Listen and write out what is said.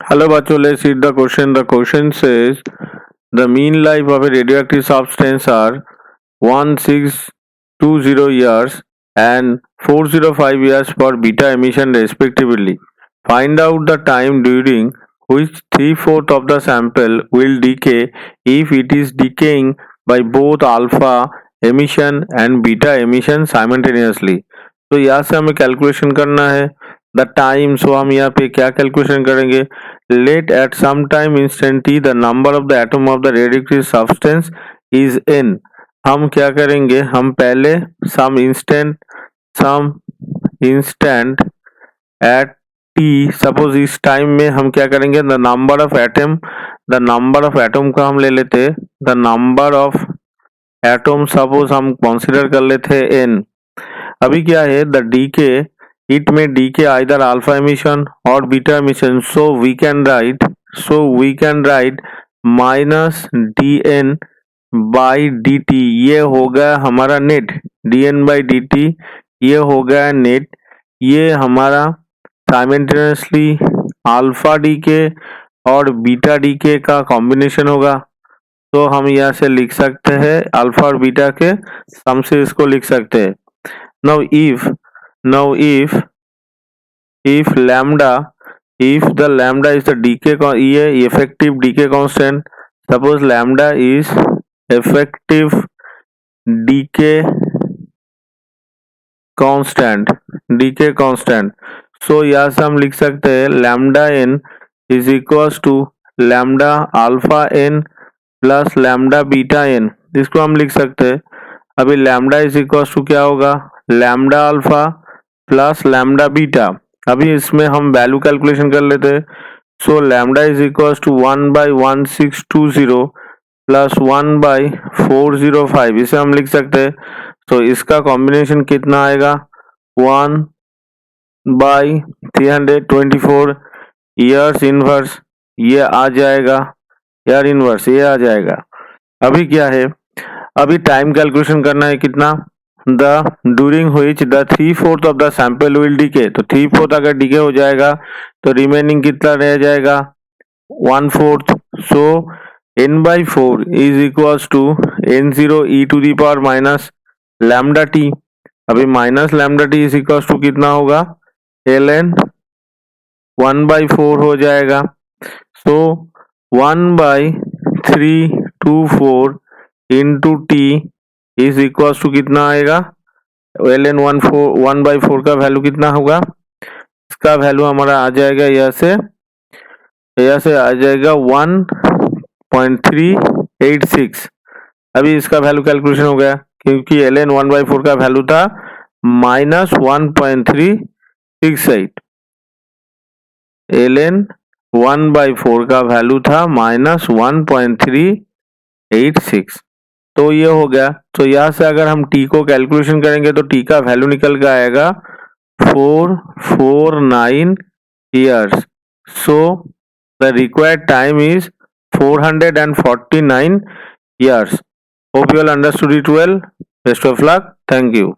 Hello, bachcho. Let's read the question. The question says the mean life of a radioactive substance are 1620 years and 405 years for beta emission respectively. Find out the time during which 3/4 of the sample will decay if it is decaying by both alpha emission and beta emission simultaneously. तो यहाँ से हमें calculation करना है the time. सो हम यहाँ पे क्या कैलकुलेशन करेंगे? Let at some time instant T the number of the atom of the radioactive substance is N. हम क्या करेंगे? हम पहले some instant at T, suppose इस टाइम में हम क्या करेंगे? द नंबर ऑफ एटम का हम ले लेते. The number of atom suppose हम कंसिडर कर लेते एन. अभी क्या है? The decay, it may decay either alpha emission or beta emission, so we can write minus dn by dt. ये हो गया हमारा नेट. dn by dt ये हो गया नेट. ये हमारा साइमल्टेनियसली अल्फा डीके और बीटा डीके का कॉम्बिनेशन होगा. तो हम यहाँ से लिख सकते हैं अल्फा और बीटा के सम से इसको लिख सकते हैं. now if the lambda is the decay ये effective decay constant. suppose lambda is effective decay constant. so यहाँ से हम लिख सकते हैं lambda n is equals to lambda alpha n plus lambda beta n. इसको हम लिख सकते हैं. अभी lambda is equals to क्या होगा? lambda alpha plus lambda beta. अभी इसमें हम वैल्यू कैलकुलेशन कर लेते हैं. So lambda is equal to 1/1620 plus 1/405. इसे हम लिख सकते हैं. तो इसका कॉम्बिनेशन कितना आएगा? 1/324 ईयर्स इनवर्स ये आ जाएगा. ईयर इनवर्स ये आ जाएगा. अभी क्या है? अभी टाइम कैलकुलेशन करना है. कितना? The during which the 3/4 of the sample will decay. तो 3/4 अगर डीके हो जाएगा तो रिमेनिंग कितना रह जाएगा? 1/4. So n/4 is equals to n0 e to the power minus lambda T. अभी minus lambda T is equals to कितना होगा? ln 1/4 हो जाएगा. So 1/324 into T is equals to कितना आएगा? ln 1/4 का वैल्यू कितना होगा? इसका वैल्यू हमारा आ जाएगा यहाँ से आ जाएगा 1.386. अभी इसका वैल्यू कैलकुलेशन हो गया क्योंकि ln 1/4 का वैल्यू था -1.368. ln 1/4 का वैल्यू था -1.386. तो ये हो गया. तो यहाँ से अगर हम टी को कैलकुलेशन करेंगे तो टी का वैल्यू निकल के आएगा 449 years. So the required time is 449 years. Hope you all understood it well. Best of luck. Thank you.